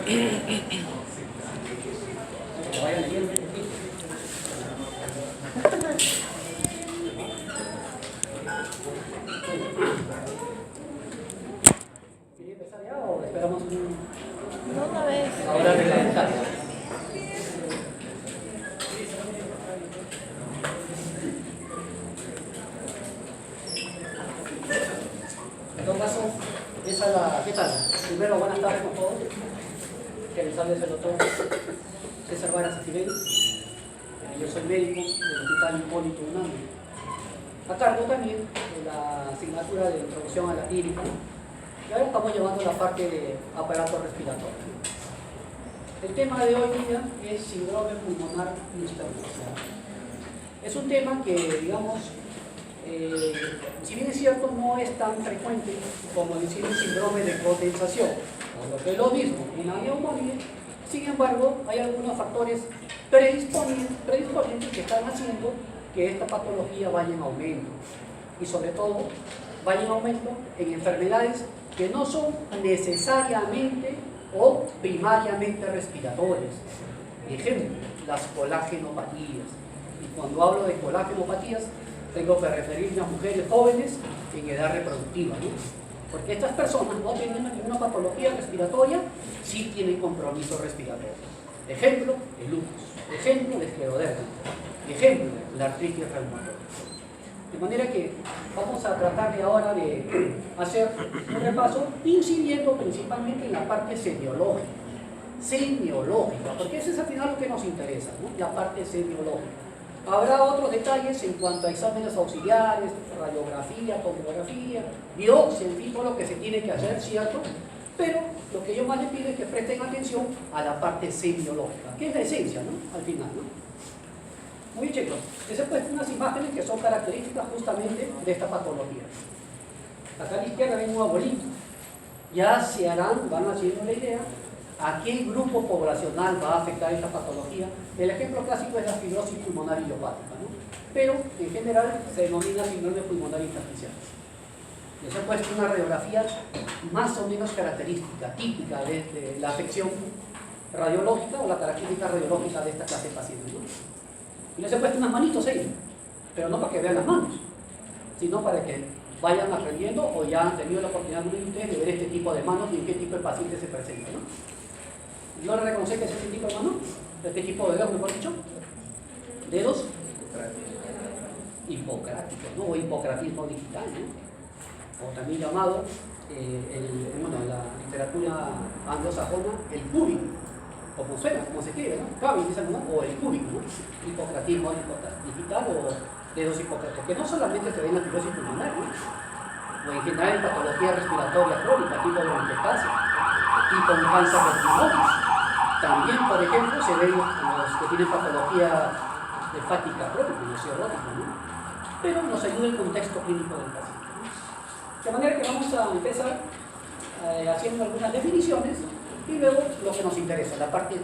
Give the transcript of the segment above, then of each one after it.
Que vayan leyendo un poquito. ¿Quiere empezar ya o esperamos Una vez. ahora reglamentaria? En todo caso, esa es la... ¿Qué tal? Primero, buenas tardes con todos. Que les hable el doctor César Varas Activeri. Yo soy médico del Hospital Hipólito Unanue. A cargo también de la asignatura de Introducción a la Clínica. Y ahora estamos llevando la parte de aparato respiratorio. El tema de hoy día es síndrome pulmonar intersticial. Es un tema que, digamos, si bien es cierto, no es tan frecuente como decir un síndrome de condensación, o lo que es lo mismo, una neumonía. Sin embargo, hay algunos factores predisponentes que están haciendo que esta patología vaya en aumento. Y sobre todo, vaya en aumento en enfermedades que no son necesariamente o primariamente respiratorias. Ejemplo, las colagenopatías. Y cuando hablo de colagenopatías, tengo que referirme a mujeres jóvenes en edad reproductiva, ¿no? Porque estas personas no tienen ninguna patología respiratoria, sí tienen compromiso respiratorio. Ejemplo, el lupus. Ejemplo, el escleroderma. Ejemplo, la artritis reumatoide. De manera que vamos a tratar de ahora de hacer un repaso incidiendo principalmente en la parte semiológica. Semiológica, porque eso es al final lo que nos interesa, ¿no? La parte semiológica. Habrá otros detalles en cuanto a exámenes auxiliares, radiografía, tomografía, biopsia, en fin, todo lo que se tiene que hacer, ¿cierto? Pero lo que yo más les pido es que presten atención a la parte semiológica, que es la esencia, ¿no? Al final, ¿no? Muy bien, chicos. Les he puesto unas imágenes que son características justamente de esta patología. Acá a la izquierda ven un abuelito. Ya se van haciendo la idea a qué grupo poblacional va a afectar esta patología. El ejemplo clásico es la fibrosis pulmonar idiopática, ¿no? Pero en general se denomina síndrome pulmonar intersticial. Les he puesto una radiografía más o menos característica, típica de la afección radiológica o la característica radiológica de esta clase de pacientes, ¿no? Y les he puesto unas manitos ahí, pero no para que vean las manos, sino para que vayan aprendiendo o ya han tenido la oportunidad de ustedes de ver este tipo de manos y en qué tipo de pacientes se presenta, ¿no? ¿No le reconoce que es este tipo de mano? Este tipo de dedos, mejor dicho. Dedos hipocráticos, ¿no? O hipocratismo digital, ¿no? O también llamado, bueno, en la literatura anglosajona, el cúbico, como suena, como se escribe, ¿no? O el cúbico, ¿no? Hipocratismo digital o dedos hipocráticos, que no solamente se ven en la fibrosis pulmonar, ¿no? O en general en patología respiratoria crónica, tipo bronquiectasia, tipo cáncer de pulmones. También, por ejemplo, se ven los que tienen patología hepática crónica, no cirrótica, ¿no? Pero nos ayuda el contexto clínico del paciente, ¿no? De manera que vamos a empezar haciendo algunas definiciones y luego lo que nos interesa, la parte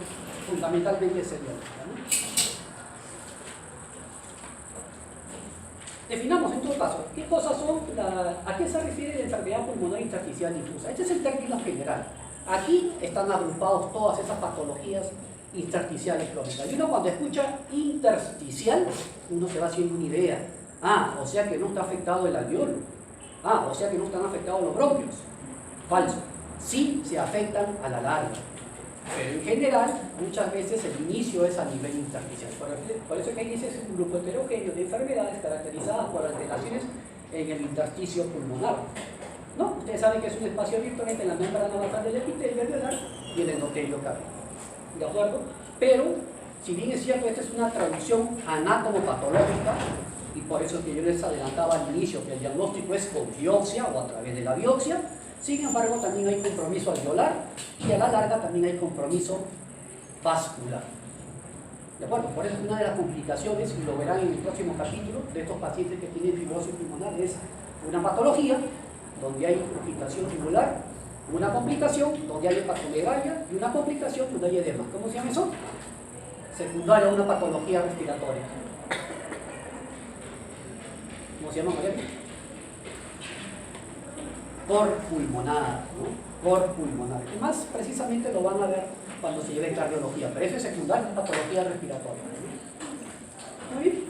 fundamentalmente semiológica, ¿no? Definamos en todo caso, ¿qué cosas son? ¿A qué se refiere la enfermedad pulmonar intersticial difusa? Este es el término general. Aquí están agrupados todas esas patologías intersticiales crónicas. Y uno cuando escucha intersticial, uno se va haciendo una idea. Ah, o sea que no está afectado el alveolo. Ah, o sea que no están afectados los bronquios. Falso. Sí se afectan a la larga. Pero en general, muchas veces el inicio es a nivel intersticial. Por eso es que ahí dice es un grupo heterogéneo de enfermedades caracterizadas por alteraciones en el intersticio pulmonar. ¿No? Ustedes saben que es un espacio abierto entre la membrana basal del epitelio alveolar y el endotelio cavernoso. ¿De acuerdo? Pero, si bien es cierto, esta es una traducción anatomopatológica, y por eso que yo les adelantaba al inicio que el diagnóstico es con biopsia o a través de la biopsia. Sin embargo, también hay compromiso alveolar y a la larga también hay compromiso vascular. ¿De acuerdo? Por eso una de las complicaciones, y lo verán en el próximo capítulo, de estos pacientes que tienen fibrosis pulmonar es una patología donde hay agitación tubular, una complicación donde hay hepatomegalia y una complicación donde hay edema. ¿Cómo se llama eso? Secundaria a una patología respiratoria. ¿Cómo se llama, María? Por pulmonada, ¿no? por pulmonar. Y más precisamente lo van a ver cuando se lleve cardiología, pero eso es secundario, patología respiratoria. Muy bien.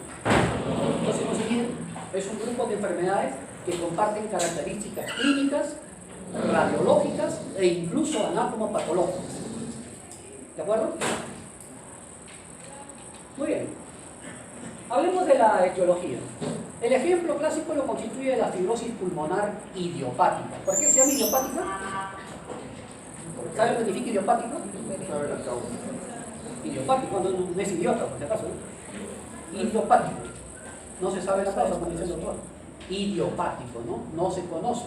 Entonces, lo siguiente es un grupo de enfermedades que comparten características clínicas, radiológicas e incluso anatomopatológicas. ¿De acuerdo? Muy bien. Hablemos de la etiología. El ejemplo clásico lo constituye la fibrosis pulmonar idiopática. ¿Por qué se llama idiopática? ¿Sabe lo que significa idiopática? Idiopático, no es idiota, por si acaso, ¿no? Idiopático. No se sabe la causa, como dice el doctor. Idiopático, ¿no? No se conoce.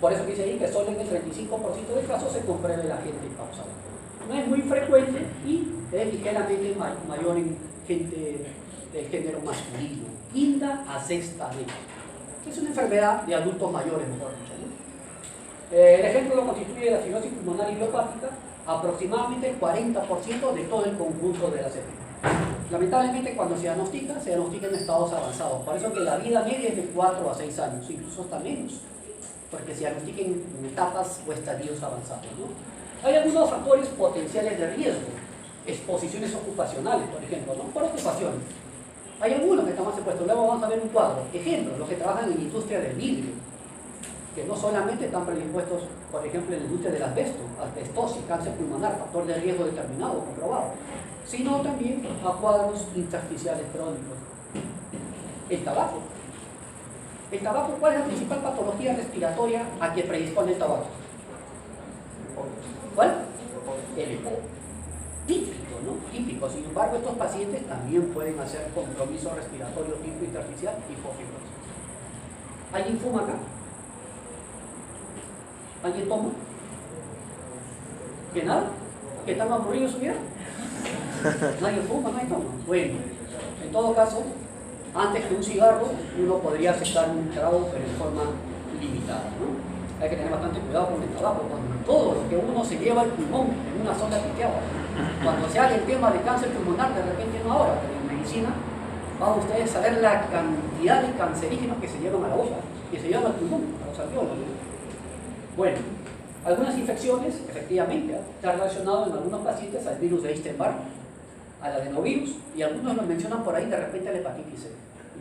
Por eso dice ahí que solo en el 35% de casos se comprueba el agente causal. No es muy frecuente y es ligeramente mayor en gente del género masculino. Quinta a sexta década. Es una enfermedad de adultos mayores, mejor dicho, ¿no? El ejemplo lo constituye la fibrosis pulmonar idiopática, aproximadamente el 40% de todo el conjunto de la cepa. Lamentablemente, cuando se diagnostica en estados avanzados. Por eso que la vida media es de 4 a 6 años, incluso hasta menos, porque se diagnostica en etapas o estadios avanzados, ¿no? Hay algunos factores potenciales de riesgo, exposiciones ocupacionales, por ejemplo, ¿no? Por ocupaciones. Hay algunos que están más expuestos. Luego vamos a ver un cuadro. Ejemplo, los que trabajan en la industria del vidrio, que no solamente están predispuestos, por ejemplo, en la industria del asbesto, asbestosis, cáncer pulmonar, factor de riesgo determinado, comprobado, sino también a cuadros intersticiales crónicos. El tabaco. El tabaco, ¿cuál es la principal patología respiratoria a que predispone el tabaco? ¿Cuál? El EPOC. Típico, ¿no? Típico. Sin embargo, estos pacientes también pueden hacer compromiso respiratorio tipo intersticial y hipofibrosis. ¿Alguien fuma acá? ¿Alguien toma? ¿Que nada? ¿Que está más aburrido su vida? Nadie fuma, nadie toma. Bueno, en todo caso, antes que un cigarro, uno podría aceptar un trago, pero en forma limitada, ¿no? Hay que tener bastante cuidado con el tabaco, con todo lo que uno se lleva al pulmón en una zona piteada. Cuando se haga el tema de cáncer pulmonar, de repente no ahora, pero en medicina, van ustedes a ver la cantidad de cancerígenos que se llevan a la boca, que se llevan al pulmón, a los alveolos, ¿no? Bueno, algunas infecciones, efectivamente, está relacionado en algunos pacientes al virus de Epstein-Barr, al adenovirus, y algunos lo mencionan por ahí de repente a la hepatitis C.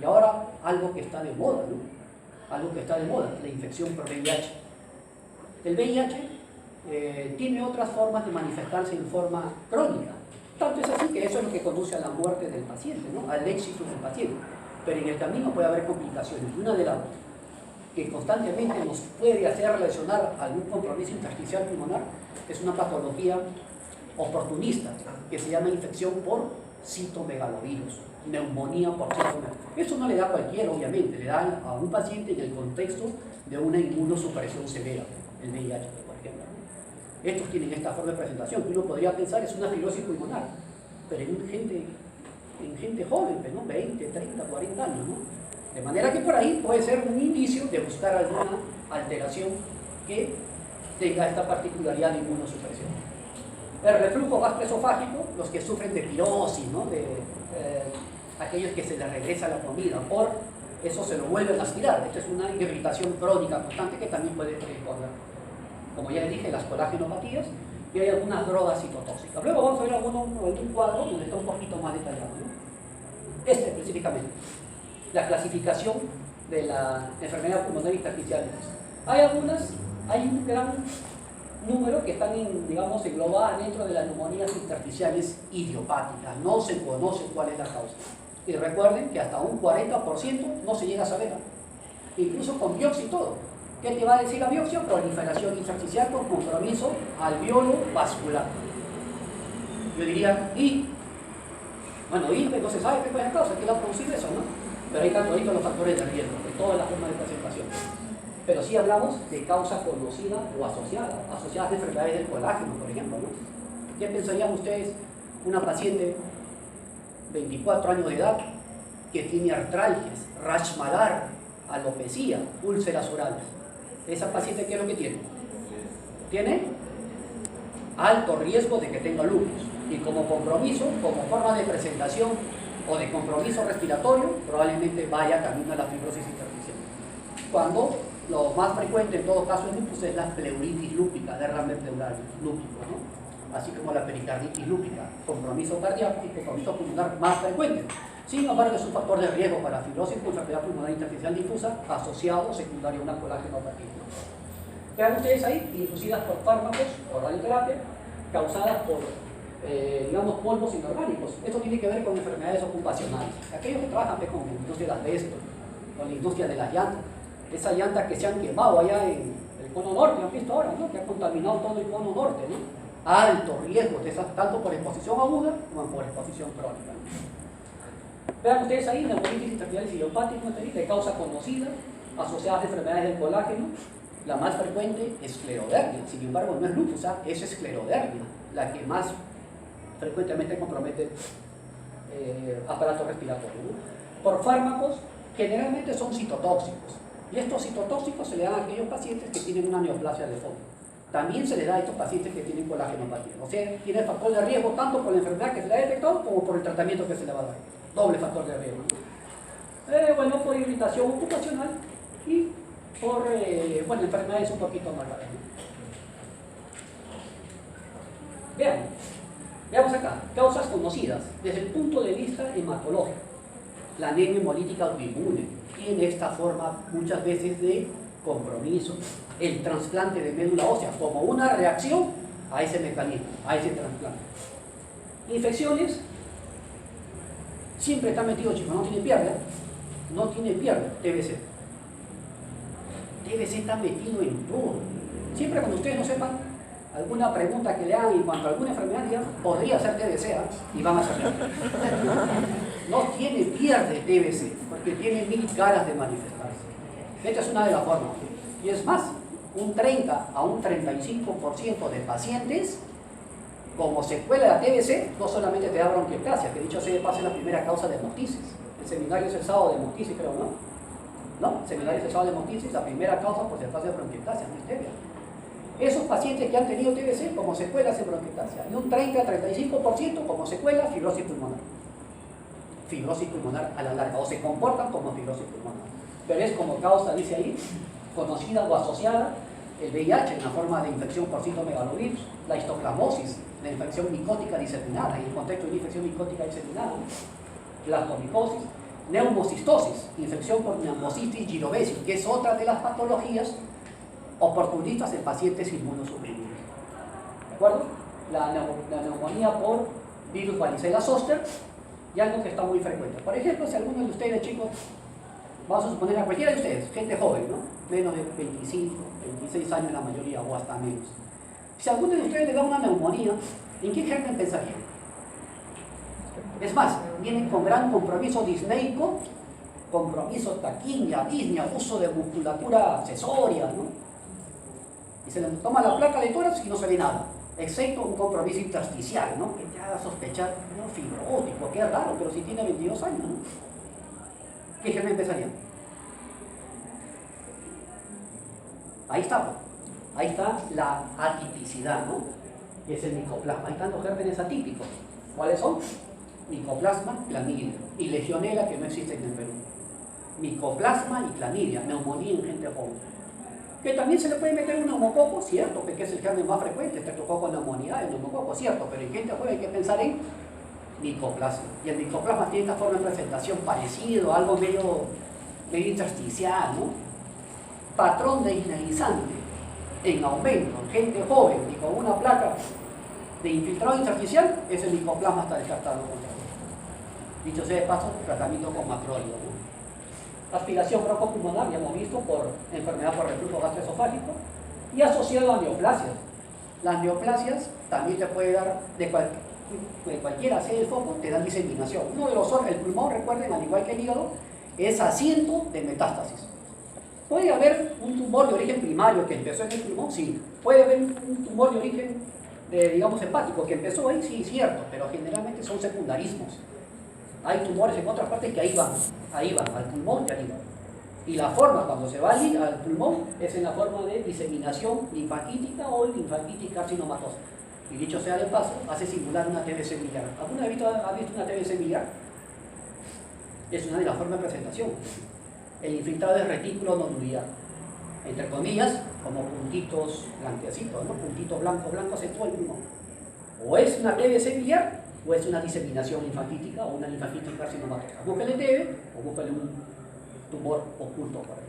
Y ahora algo que está de moda, ¿no? Algo que está de moda, la infección por VIH. El VIH tiene otras formas de manifestarse en forma crónica. Tanto es así que eso es lo que conduce a la muerte del paciente, ¿no? Al éxito del paciente. Pero en el camino puede haber complicaciones. Y una de las que constantemente nos puede hacer relacionar algún compromiso intersticial pulmonar es una patología oportunista que se llama infección por citomegalovirus, neumonía por citomegalovirus. Eso no le da a cualquiera, obviamente, le da a un paciente en el contexto de una inmunosupresión severa, el VIH, por ejemplo. Estos tienen esta forma de presentación, que uno podría pensar es una fibrosis pulmonar, pero en gente joven, ¿no? 20, 30, 40 años, ¿no? De manera que por ahí puede ser un indicio de buscar alguna alteración que tenga esta particularidad de inmunosupresión. El reflujo gastroesofágico, los que sufren de pirosis, ¿no? Aquellos que se les regresa la comida, por eso se lo vuelven a aspirar. Esta es una irritación crónica constante que también puede predisponer, como ya les dije, las colagenopatías, y hay algunas drogas citotóxicas. Luego vamos a ver algún cuadro donde está un poquito más detallado, ¿no? Este específicamente, la clasificación de la enfermedad pulmonar intersticial. Hay un gran número que están, digamos, englobadas dentro de las neumonías intersticiales idiopáticas. No se conoce cuál es la causa. Y recuerden que hasta un 40% no se llega a saber, incluso con biopsia y todo. ¿Qué te va a decir la biopsia? Proliferación intersticial con compromiso alveolo vascular. Yo diría, bueno, no se sabe qué es la causa, qué la produce eso, ¿no? Pero hay tanto los factores de riesgo, de todas las formas de presentación. Pero sí hablamos de causa conocida o asociadas a enfermedades del colágeno, por ejemplo, ¿no? ¿Qué pensarían ustedes una paciente 24 años de edad que tiene artralgias, rash malar, alopecia, úlceras orales? Esa paciente, ¿qué es lo que tiene? Tiene alto riesgo de que tenga lupus, y como compromiso, como forma de presentación o de compromiso respiratorio, probablemente vaya camino a la fibrosis intersticial. Cuando lo más frecuente en todo caso en lupus es la pleuritis lúpica, derrame pleural lúpico, ¿no? Así como la pericarditis lúpica, compromiso cardíaco y compromiso pulmonar más frecuente. Sin embargo, es un factor de riesgo para fibrosis con enfermedad pulmonar intersticial difusa asociado secundario a una colágenopatía. Vean ustedes ahí, inducidas por fármacos o radioterapia, causadas por, digamos, polvos inorgánicos. Esto tiene que ver con enfermedades ocupacionales. Aquellos que trabajan con la industria del asbesto, con la industria de las llantas, esas llantas que se han quemado allá en el cono norte, han visto ahora, ¿no? Que ha contaminado todo el cono norte, ¿no? Alto riesgo, de esas, tanto por exposición aguda como por exposición crónica, ¿no? Vean ustedes ahí, neumonitis intersticial idiopática de causa conocida, asociadas a enfermedades del colágeno. La más frecuente es esclerodermia, sin embargo no es lupus, es esclerodermia, la que más frecuentemente compromete aparato respiratorio, ¿no? Por fármacos, generalmente son citotóxicos, y estos citotóxicos se le dan a aquellos pacientes que tienen una neoplasia de fondo. También se le da a estos pacientes que tienen colágenopatía, o sea, tiene factor de riesgo tanto por la enfermedad que se le ha detectado como por el tratamiento que se le va a dar. Doble factor de riesgo, ¿no? Bueno, por irritación ocupacional y por bueno, enfermedades un poquito más graves, ¿no? Veamos acá, causas conocidas desde el punto de vista hematológico. La anemia hemolítica autoinmune tiene esta forma muchas veces de compromiso. El trasplante de médula ósea como una reacción a ese mecanismo, a ese trasplante. Infecciones, siempre está metido, chicos, no tiene pierde, TBC. TBC está metido en todo. Siempre cuando ustedes no sepan alguna pregunta que le hagan en cuanto a alguna enfermedad, digan, podría ser TBC, ¿eh? Y van a saber. No tiene pierde TBC, porque tiene 1000 caras de manifestarse. Esta es una de las formas. Y es más, un 30 a un 35% de pacientes, como secuela de la TBC, no solamente te da bronquiectasia, que dicho sea de paso es la primera causa de hemoptisis. El seminario cesado de hemoptisis, creo, ¿no? ¿No? Seminario cesado de hemoptisis, la primera causa por cefasia de bronquiectasia, no histeria. Esos pacientes que han tenido TBC como secuela hacen bronquiectasia. Y un 30 a 35% como secuela fibrosis pulmonar. Fibrosis pulmonar a la larga, o se comportan como fibrosis pulmonar. Pero es como causa, dice ahí, conocida o asociada el VIH en la forma de infección por citomegalovirus, la histoclamosis, la infección micótica diseminada, en el contexto de una infección micótica diseminada, plasmomicosis, neumocistosis, infección por neumocitis girovesi, que es otra de las patologías oportunistas en pacientes inmunosuprimidos. ¿De acuerdo? La neumonía por virus varicela zoster, y algo que está muy frecuente. Por ejemplo, si alguno de ustedes, chicos, vamos a suponer a cualquiera de ustedes, gente joven, ¿no? Menos de 25, 26 años la mayoría, o hasta menos. Si a alguno de ustedes le da una neumonía, ¿en qué germen pensarían? Es más, vienen con gran compromiso disneico, compromiso taquiña, disnea, uso de musculatura accesoria, ¿no? Y se le toma la placa de tórax y no se ve nada, excepto un compromiso intersticial, ¿no? Que te haga sospechar, ¿no? Fibrótico, qué raro, pero si tiene 22 años, ¿no? ¿Qué germen empezaría? Ahí está la atipicidad, ¿no? Que es el micoplasma. Ahí están los gérmenes atípicos. ¿Cuáles son? Micoplasma, clamidia y legionela, que no existe en el Perú. Micoplasma y clamidia, neumonía en gente joven. Que también se le puede meter un neumococo, cierto, porque es el germen más frecuente, estreptococo neumonía, el neumococo, cierto, pero en gente joven hay que pensar en micoplasma. Y el micoplasma tiene esta forma de presentación parecido, algo medio intersticial, ¿no? Patrón de isnelizante en aumento en gente joven y con una placa de infiltrado intersticial, ese micoplasma está descartado. Dicho sea de paso, tratamiento con macróleo, ¿no? Aspiración broncopulmonar, ya hemos visto, por enfermedad por reflujo gastroesofágico, y asociado a neoplasias. Las neoplasias también te puede dar de cualquiera sea el foco, te dan diseminación. Uno de los órganos, el pulmón, recuerden, al igual que el hígado, es asiento de metástasis. ¿Puede haber un tumor de origen primario que empezó en el pulmón? Sí. ¿Puede haber un tumor de origen, digamos, hepático que empezó ahí? Sí, cierto, pero generalmente son secundarismos. Hay tumores en otras partes que ahí van, al pulmón y al hígado. Y la forma, cuando se va al pulmón, es en la forma de diseminación linfangítica o linfangitis carcinomatosa. Y dicho sea de paso, hace simular una TBC biliar. ¿Alguna vez ha visto una TBC biliar? Es una de las formas de presentación. El infiltrado de retículo nodular. entre comillas, como puntitos blanquecitos, ¿no? Puntitos blancos en todo el pulmón. O es una TBC biliar o es una diseminación linfática o una linfatítica carcinomatosa. Búsquele TB o búsquele un tumor oculto por ahí.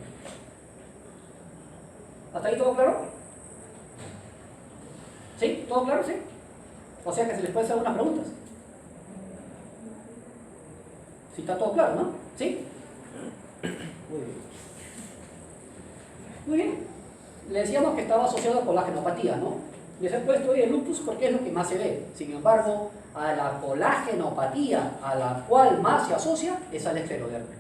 ¿Hasta ahí todo claro? ¿Sí? ¿Todo claro? ¿Sí? O sea que se les puede hacer algunas preguntas. ¿Sí está todo claro, no? ¿Sí? Muy bien. Muy bien. Le decíamos que estaba asociado a colágenopatía, ¿no? Les he puesto hoy el lupus porque es lo que más se ve. Sin embargo, a la colágenopatía a la cual más se asocia es al esclerodermia.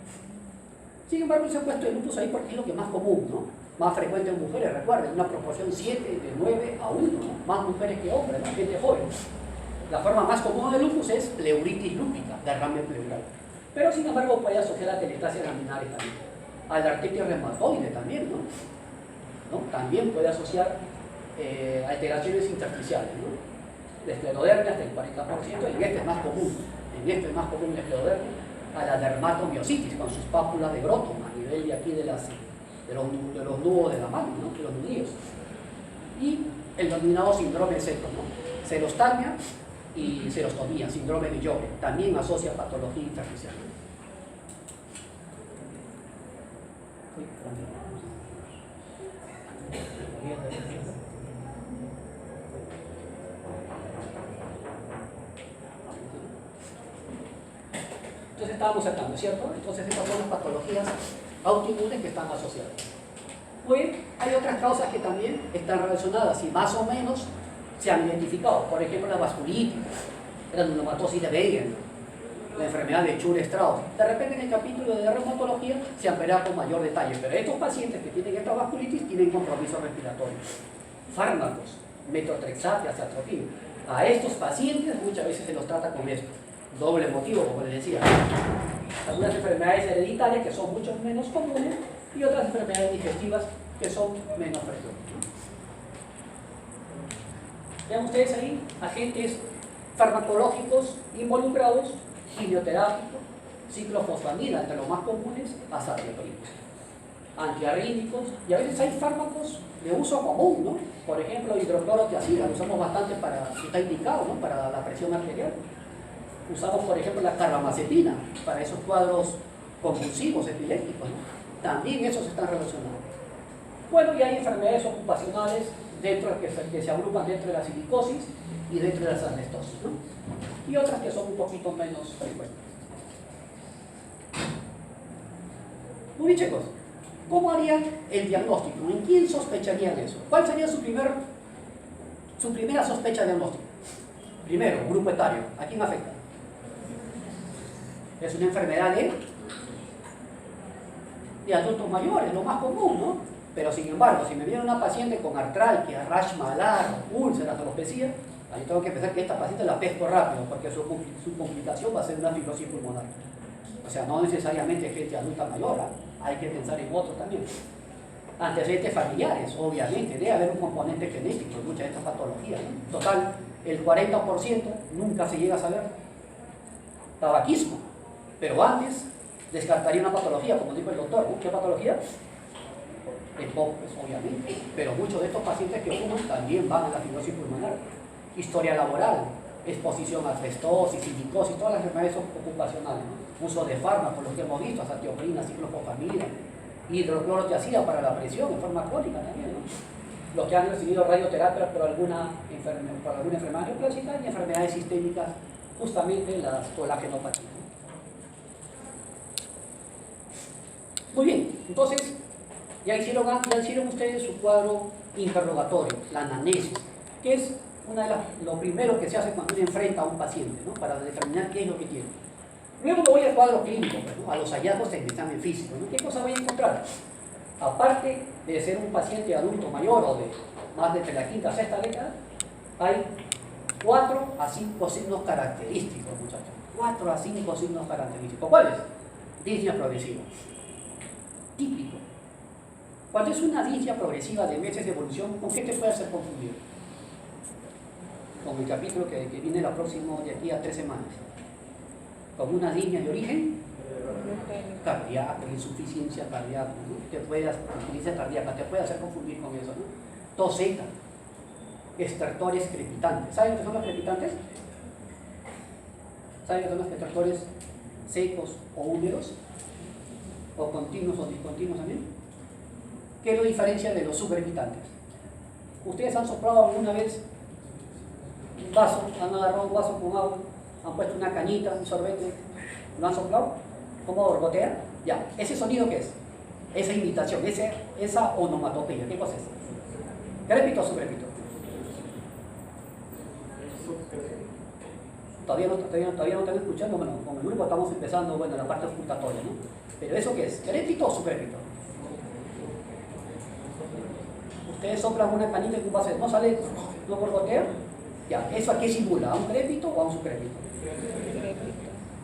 Sin embargo, les he puesto el lupus ahí porque es lo que más común, ¿no? Más frecuente en mujeres, recuerden, una proporción 7 de 9 a 1, ¿no? Más mujeres que hombres, más gente joven. La forma más común del lupus es pleuritis lúpica, derrame pleural. Pero sin embargo puede asociar a telestasia laminares también. A la artritis reumatoide también, ¿no? También puede asociar alteraciones intersticiales, ¿no? La esclerodermia hasta el 40%, en este es más común, la esclerodermia, a la dermatomiositis con sus pápulas de Groton a nivel de aquí de los nudos de la mano, ¿no? De los nudillos. Y el denominado síndrome seco, ¿no? Serostalmia y serostomía, síndrome de Jobre, también asocia patología intersticial. Entonces estábamos sacando, ¿cierto? Entonces estas son las patologías autoinmunes que están asociadas. Muy bien, hay otras causas que también están relacionadas y más o menos se han identificado. Por ejemplo, la vasculitis, la granulomatosis de Wegener, la enfermedad de Chur-Strauss. De repente en el capítulo de reumatología se ampliará con mayor detalle, pero estos pacientes que tienen esta vasculitis tienen compromiso respiratorio. Fármacos, metotrexato, azathioprina. A estos pacientes muchas veces se los trata con esto. Doble motivo, como les decía. Algunas enfermedades hereditarias que son mucho menos comunes y otras enfermedades digestivas que son menos frecuentes. Vean ustedes ahí, agentes farmacológicos involucrados, quimioterápico, ciclofosfamida, entre los más comunes, azathioprina. Antiarrítmicos, y a veces hay fármacos de uso común, ¿no? Por ejemplo, hidroclorotiazida, lo usamos bastante para, está indicado, ¿no? Para la presión arterial. Usamos, por ejemplo, la carbamazepina para esos cuadros convulsivos, epilépticos, ¿no? También esos están relacionados. Bueno, y hay enfermedades ocupacionales que se agrupan dentro de la silicosis y dentro de las asbestosis, ¿no? Y otras que son un poquito menos frecuentes. Muy bien, chicos. ¿Cómo harían el diagnóstico? ¿En quién sospecharían eso? ¿Cuál sería su primera sospecha diagnóstica? Primero, grupo etario. ¿A quién afecta? Es una enfermedad de adultos mayores, lo más común, ¿no? Pero sin embargo, si me viene una paciente con artralgia, rash malar, úlceras, alopecia, ahí tengo que pensar que esta paciente la pesco rápido porque su complicación va a ser una fibrosis pulmonar. O sea, no necesariamente gente adulta mayor, hay que pensar en otros también. Antecedentes familiares, obviamente, debe haber un componente genético en muchas de estas patologías, ¿no? Total, el 40% nunca se llega a saber. Tabaquismo, pero antes descartaría una patología, como dijo el doctor, ¿no? ¿Qué patología? El POP, pues, obviamente, pero muchos de estos pacientes que fuman también van a la fibrosis pulmonar. Historia laboral, exposición a asbestosis, silicosis, todas las enfermedades ocupacionales, ¿no? Uso de fármacos, los que hemos visto, azathioprina, ciclofosfamida, hidroclorotiazida para la presión en forma crónica también, ¿no? Los que han recibido radioterapia por alguna enfermedad neoplásica y enfermedades sistémicas, justamente las colágenopatías. Muy bien, entonces ya hicieron ustedes su cuadro interrogatorio, la anamnesis, que es lo primero que se hace cuando uno enfrenta a un paciente, ¿no? Para determinar qué es lo que tiene. Luego me voy al cuadro clínico, ¿no? A los hallazgos en el examen físico, ¿no? ¿Qué cosa voy a encontrar? Aparte de ser un paciente adulto mayor o de más de la quinta o sexta década, hay 4 a 5 signos característicos, muchachos. 4 a 5 signos característicos. ¿Cuáles? Disnea progresiva. Típico. Cuando es una disnea progresiva de meses de evolución, ¿con qué te puede hacer confundir? Con el capítulo que viene de aquí a 3 semanas. Con una disnea de origen cardíaca, insuficiencia cardíaca, ¿no? Insuficiencia cardíaca, te puede hacer confundir con eso, ¿no? Tos seca, estertores crepitantes. ¿Saben qué son los crepitantes? ¿Saben qué son los estertores secos o húmedos? O continuos o discontinuos también. ¿Qué es la diferencia de los subcrepitantes? Ustedes han soplado alguna vez un vaso, han agarrado un vaso con agua, han puesto una cañita, un sorbete, lo han soplado, ¿cómo borbotea? Ya, ¿ese sonido qué es? Esa imitación, esa onomatopeya, ¿qué cosa es? ¿Crépito o subcrépito? Todavía no están escuchando, bueno, con el grupo estamos empezando, bueno, la parte ocultatoria, ¿no? Pero ¿eso qué es? ¿Crépito o subcrépito? Ustedes soplan una canita en un vaso, ¿no sale? ¿No borbotea? Ya, ¿eso a qué simula? ¿A un crépito o a un subcrépito?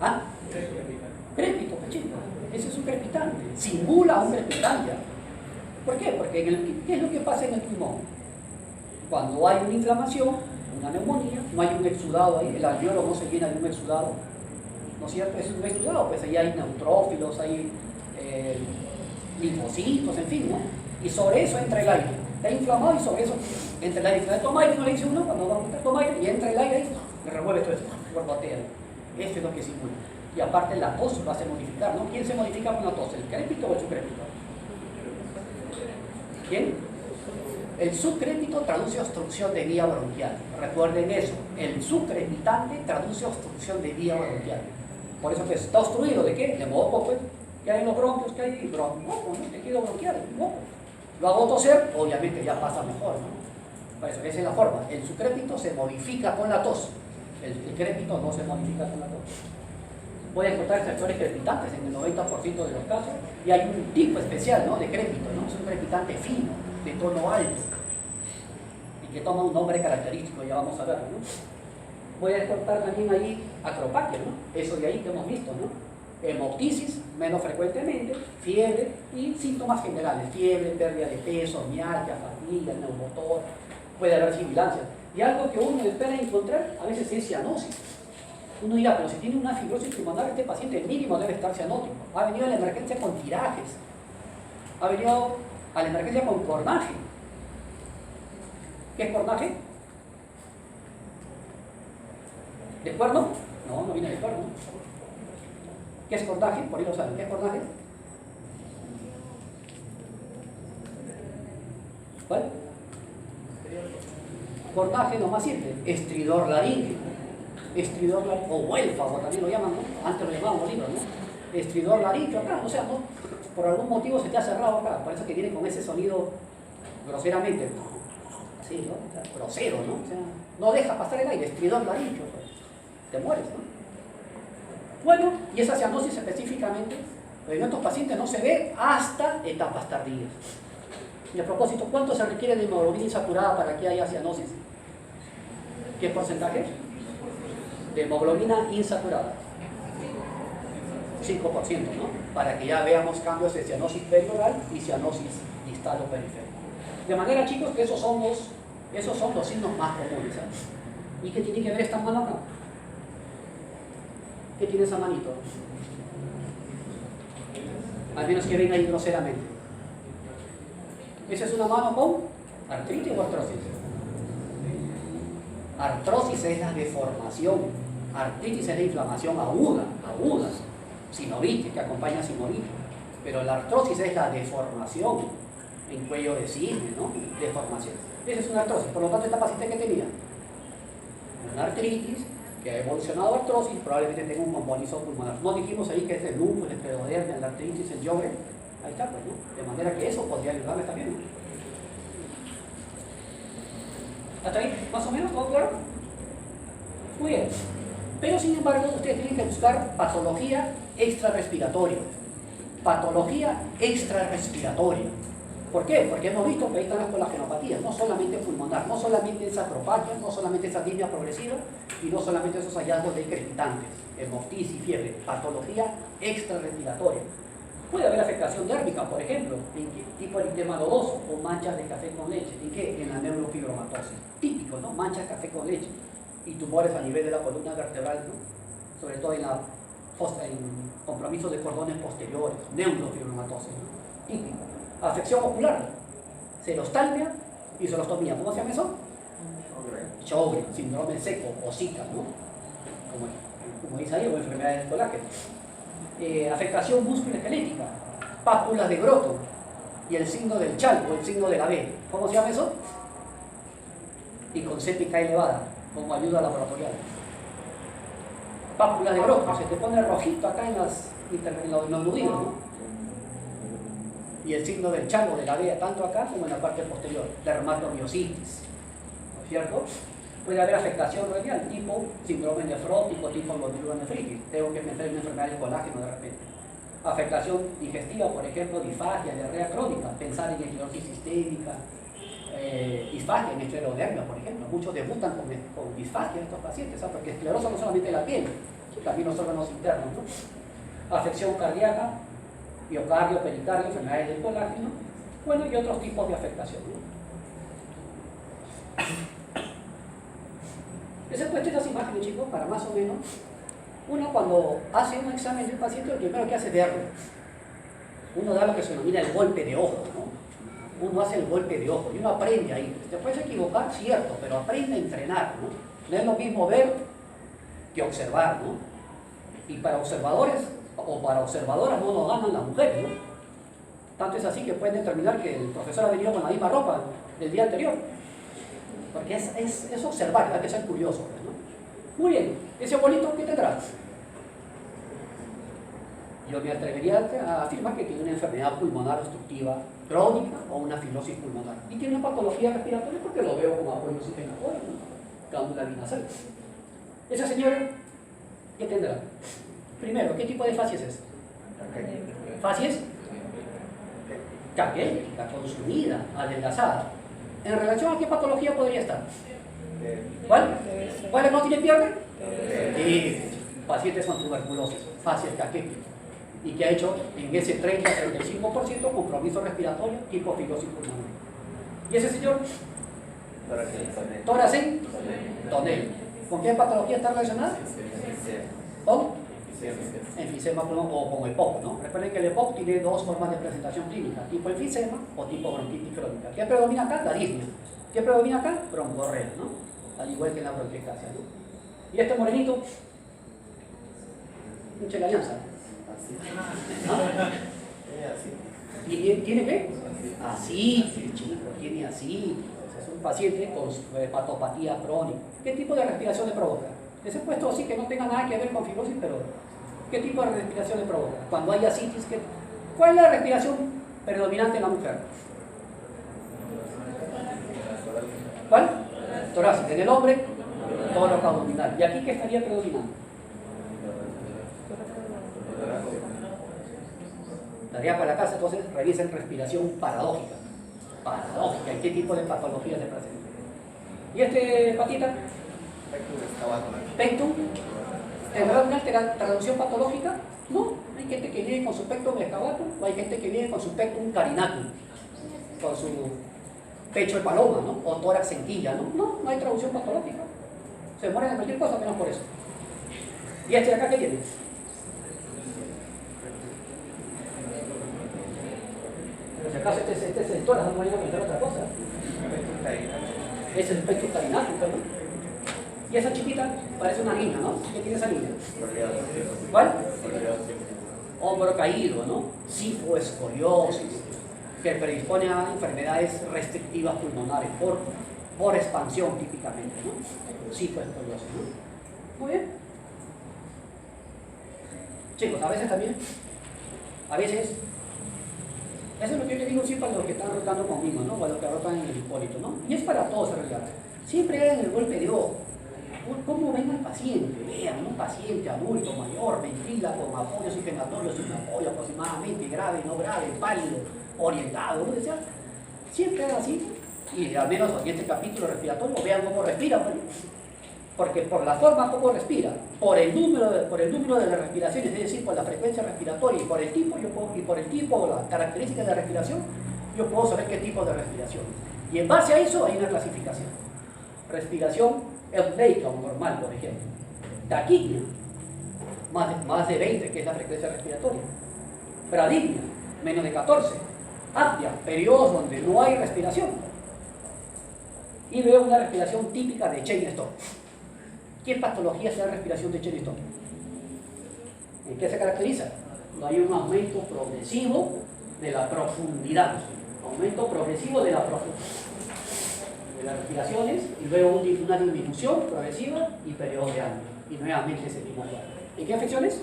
¿Ah? Crépito, chico. Ese es un crepitante. Simula a un crepitante. ¿Por qué? Porque ¿qué es lo que pasa en el pulmón? Cuando hay una inflamación, una neumonía, no hay un exudado ahí, el alveolo no se llena de un exudado, ¿no es cierto? Es un exudado, pues ahí hay neutrófilos, hay linfocitos, en fin, ¿no? Y sobre eso entra el aire. Está inflamado y sobre eso entra el aire. Toma aire, no le dice uno, cuando va a botar, toma aire y entra el aire ahí, le remueve todo eso, borbotea. Esto es lo que simula. Y aparte la tos va a ser modificar, ¿no? ¿Quién se modifica con la tos? ¿El crépito o el subcrépito? ¿Quién? El subcrépito traduce obstrucción de vía bronquial. Recuerden eso. El subcrepitante traduce obstrucción de vía bronquial. Por eso que está obstruido, ¿de qué? De moco, pues. ¿Qué hay en los bronquios? ¿Qué hay? Moco, ¿no? Tejido bronquial, moco. Lo hago toser, obviamente ya pasa mejor, ¿no? Por eso, esa es la forma. El subcrépito se modifica con la tos. El crépito no se modifica con la tos. Voy a encontrar sectores crepitantes en el 90% de los casos. Y hay un tipo especial, ¿no? De crépito, ¿no? Es un crepitante fino, de tono alto, y que toma un nombre característico, ya vamos a verlo, ¿no? Voy a encontrar también ahí acropaquia, ¿no? Eso de ahí que hemos visto, ¿no? Hemoptisis, menos frecuentemente, fiebre y síntomas generales, fiebre, pérdida de peso, mialgia, fatiga, neumotor, puede haber sibilancia. Y algo que uno espera encontrar a veces es cianosis. Uno dirá, pero si tiene una fibrosis pulmonar, este paciente mínimo debe estar cianótico. Ha venido a la emergencia con tirajes, ha venido a la emergencia con cornaje. ¿Qué es cornaje? ¿De cuerno? No, no viene de cuerno. ¿Qué es cornaje? Por ahí lo saben. ¿Qué es cornaje? ¿Cuál? Cornaje no más simple. Estridor laríngeo. Estridor laríngeo, o huélfago también lo llaman, ¿no? Antes lo llamaban libros, ¿no? Estridor laríngeo acá, o sea, ¿no? Por algún motivo se te ha cerrado acá, por eso que viene con ese sonido groseramente, así, ¿no? O sea, grosero, ¿no? O sea, no deja pasar el aire, estridor laríngeo, pues. Te mueres, ¿no? Bueno, y esa cianosis específicamente, en estos pacientes no se ve hasta etapas tardías. Y a propósito, ¿cuánto se requiere de hemoglobina insaturada para que haya cianosis? ¿Qué porcentaje? De hemoglobina insaturada. 5%, ¿no? Para que ya veamos cambios de cianosis perioral y cianosis distal o periférica. De manera, chicos, que esos son los signos más comunes, ¿sabes? ¿Y qué tiene que ver esta mano acá? ¿Qué tiene esa manito? Al menos que venga ahí groseramente. ¿Esa es una mano con artritis o artrosis? Artrosis es la deformación, artritis es la inflamación aguda. Sinovitis, que acompaña a sinovitis, pero la artrosis es la deformación en cuello de cisne, ¿no? Deformación. Esa es una artrosis. Por lo tanto, esta paciente que tenía una artritis que ha evolucionado a artrosis, probablemente tenga un combonizo pulmonar. No dijimos ahí que es el lupus, el esclerodermia, la artritis, el Sjögren. Ahí está, pues, ¿no? De manera que eso podría ayudarle también, ¿no? ¿Hasta ahí? ¿Más o menos? ¿Todo claro? Muy bien. Pero sin embargo, ustedes tienen que buscar patología extrarrespiratoria. Patología extrarrespiratoria. ¿Por qué? Porque hemos visto que ahí están las colagenopatías, no solamente pulmonar, no solamente esa acropaquia, no solamente esa aritmia progresiva y no solamente esos hallazgos de crepitantes, hemoptisis y fiebre. Patología extrarrespiratoria. Puede haber afectación dérmica, por ejemplo, en tipo eritema nodoso o manchas de café con leche. ¿En qué? En la neurofibromatosis. Típico, ¿no? Manchas de café con leche. Y tumores a nivel de la columna vertebral, ¿no? Sobre todo en la en compromisos de cordones posteriores, neurofibromatosis, ¿no? Típico. Afección ocular, serostalgia y serostomía. ¿Cómo se llama eso? Sjögren, síndrome seco o Zika, ¿no? Como dice ahí, o enfermedades del colágeno. Afectación musculoesquelética, pápulas de Groto y el signo del Chalco, el signo de la B. ¿Cómo se llama eso? Y con cépica elevada, como ayuda laboratorial. Pápulas de Groto, se te pone rojito acá en los nudillos, ¿no? Y el signo del Chalco, de la B, tanto acá como en la parte posterior, dermatomiositis, ¿no es cierto? Puede haber afectación radial, tipo síndrome nefrótico, tipo glomerulonefritis. Tengo que meter una enfermedad del colágeno de repente. Afectación digestiva, por ejemplo, disfagia, diarrea crónica, pensar en esclerosis sistémica, disfagia en esclerodermia, por ejemplo. Muchos debutan con disfagia estos pacientes, ¿sabes? Porque esclerosa no solamente la piel, también los órganos internos, ¿no? Afección cardíaca, miocardio, pericardio, enfermedades del colágeno, bueno, y otros tipos de afectación, ¿no? Les he puesto estas imágenes, chicos, para más o menos. Uno cuando hace un examen del paciente, lo primero que hace es verlo. Uno da lo que se denomina el golpe de ojo, ¿no? Uno hace el golpe de ojo y uno aprende ahí. Te puedes equivocar, cierto, pero aprende a entrenar, ¿no? No es lo mismo ver que observar, ¿no? Y para observadores o para observadoras no nos ganan las mujeres, ¿no? Tanto es así que pueden determinar que el profesor ha venido con la misma ropa del día anterior. Porque es observar, hay que ser curioso, ¿no? Muy bien, ese abuelito, ¿qué tendrá? Yo me atrevería a afirmar que tiene una enfermedad pulmonar obstructiva crónica o una fibrosis pulmonar. Y tiene una patología respiratoria porque lo veo como apoyo oxigenatorio, ¿no? Cándula vinasal. Esa señora, ¿qué tendrá? Primero, ¿qué tipo de facies es? Facies caquética, consumida, adelgazada. ¿En relación a qué patología podría estar? ¿Cuál? ¿Cuál no tiene pierna? Sí, pacientes con tuberculosis, facies caquéticas. Y que ha hecho en ese 30-35% compromiso respiratorio tipo fibrosis pulmonar. ¿Y ese señor? Tórax en tonel. ¿Con qué patología está relacionada? Con enfisema pulmonar o con EPOC, ¿no? Recuerden que el EPOC tiene dos formas de presentación clínica, tipo enfisema o tipo bronquitis crónica. ¿Qué predomina acá? La disnea. ¿Qué predomina acá? Broncorrea, ¿no? Al igual que en la bronquiectasia, ¿no? Y este morenito, mucha la alianza. ¿No? ¿Y tiene qué? Así, chico, tiene así. Es un paciente con hepatopatía crónica. ¿Qué tipo de respiración le provoca? Les he puesto así que no tenga nada que ver con fibrosis, pero ¿qué tipo de respiración le provoca? Cuando hay ascitis, ¿cuál es la respiración predominante en la mujer? ¿Cuál? Torácica. En el hombre, tórax abdominal. ¿Y aquí qué estaría predominando? Tarea para la casa, entonces revisen respiración paradójica. Paradójica. ¿Y qué tipo de patologías se presenta? ¿Y este patita? Pectum. ¿Tendrá una traducción patológica? No. Hay gente que viene con su pectum excavatum o hay gente que viene con su pectum carinatum, con su pecho de paloma, ¿no? O tórax en quilla, ¿no? No hay traducción patológica. Se mueren de cualquier cosa menos por eso. ¿Y este de acá qué tiene? Pero si acaso este es el tórax, no me voy a comentar otra cosa. Ese es el pectus carinatum, ¿no? Y esa chiquita parece una niña, ¿no? ¿Qué tiene esa niña? ¿Cuál? Hombro caído, ¿no? Sifoescoliosis, que predispone a enfermedades restrictivas pulmonares por expansión típicamente, ¿no? Sifoescoliosis, ¿no? Muy bien. Chicos, a veces, eso es lo que yo les digo siempre a los que están rotando conmigo, ¿no? O a los que rotan en el Hipólito, ¿no? Y es para todos en realidad. Siempre hagan el golpe de ojo. ¿Cómo ven al paciente? Vean, un paciente adulto, mayor, ventila con apoyo oxigenatorio, sin apoyo aproximadamente, grave, no grave, pálido, orientado, ¿no? Siempre hagan así. Y al menos en este capítulo respiratorio vean cómo respira, ¿no? Porque por la forma como respira, por el número de las respiraciones, es decir, por la frecuencia respiratoria y por el tipo o la característica de la respiración, yo puedo saber qué tipo de respiración. Y en base a eso hay una clasificación. Respiración euteica o normal, por ejemplo. Taquipnea, más de 20, que es la frecuencia respiratoria. Bradypnia, menos de 14. Apnea, periodos donde no hay respiración. Y veo una respiración típica de Cheyne-Stokes. ¿Qué patología es la respiración de Cheyne-Stokes? ¿En qué se caracteriza? No hay un aumento progresivo de la profundidad. Aumento progresivo de la profundidad de las respiraciones y luego una disminución progresiva y periodos de años. Y nuevamente ese mismo cuadro. ¿En qué afecciones?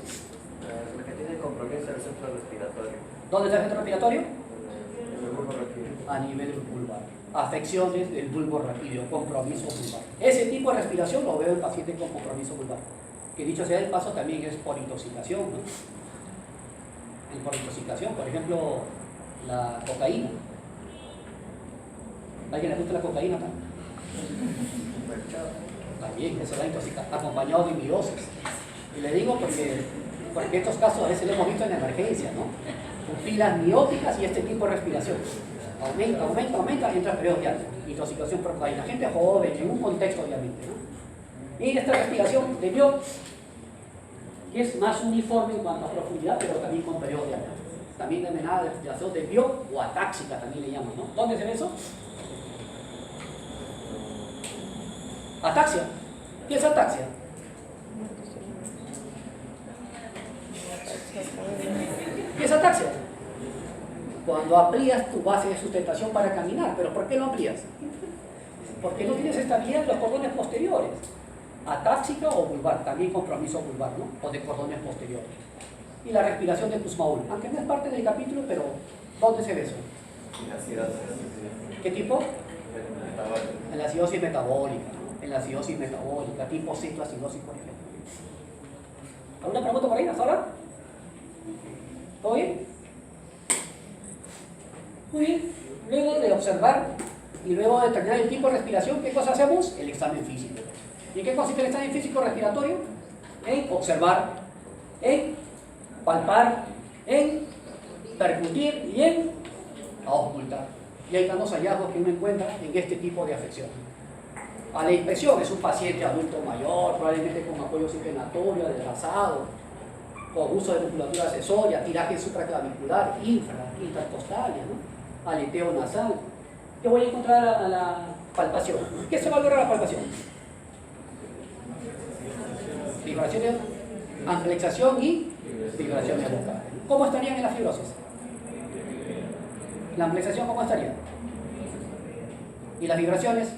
La que tiene compromiso el centro respiratorio. ¿Dónde está el centro respiratorio? El bulbo raquídeo. A nivel vulvar. Afecciones del bulbo raquídeo, compromiso vulvar. Ese tipo de respiración lo veo en pacientes con compromiso vulvar. Que dicho sea el paso también es por intoxicación, ¿no? Por intoxicación, por ejemplo, la cocaína. ¿A alguien le gusta la cocaína también? También, eso da intoxicación, acompañado de amilosis. Y le digo porque estos casos a veces lo hemos visto en emergencia, ¿no? Pupilas mióticas y este tipo de respiración. Aumenta, entra periodos de alta. Intoxicación por cocaína. Gente joven, en un contexto obviamente, ¿no? Y esta respiración de Biot, que es más uniforme en cuanto a profundidad, pero también con periodos de alta. También denominada respiración de Biot o atáxica, también le llaman, ¿no? ¿Dónde se ve eso? Ataxia. ¿Qué es ataxia? ¿Qué es ataxia? Cuando amplías tu base de sustentación para caminar. ¿Pero por qué lo amplías? Porque no tienes estabilidad en los cordones posteriores. Atáxica o vulvar, también compromiso vulvar, ¿no? O de cordones posteriores. Y la respiración de Kussmaul, aunque no es parte del capítulo, pero ¿dónde se ve eso? Y la acidosis. ¿Qué tipo? Metabólica. En la acidosis metabólica, ¿no? En la acidosis metabólica, tipo cetoacidosis, por ejemplo. ¿Alguna pregunta por ahí hasta ahora? ¿Todo bien? Muy bien. Luego de observar y luego de determinar el tipo de respiración, ¿qué cosa hacemos? El examen físico. ¿Y en qué consiste el examen físico respiratorio? En observar, en palpar, en percutir y en ocultar. Y ahí están los hallazgos que uno encuentra en este tipo de afección. A la inspección es un paciente adulto mayor, probablemente con apoyo oxigenatorio, adelgazado, con uso de musculatura accesoria, tiraje supraclavicular, intercostal, ¿no? Aleteo nasal. ¿Qué voy a encontrar a la palpación? ¿Qué se valora la palpación? Vibración, amplexación y vibración local. ¿Cómo estarían en la fibrosis? La amplexación, ¿cómo estaría? ¿Y las vibraciones?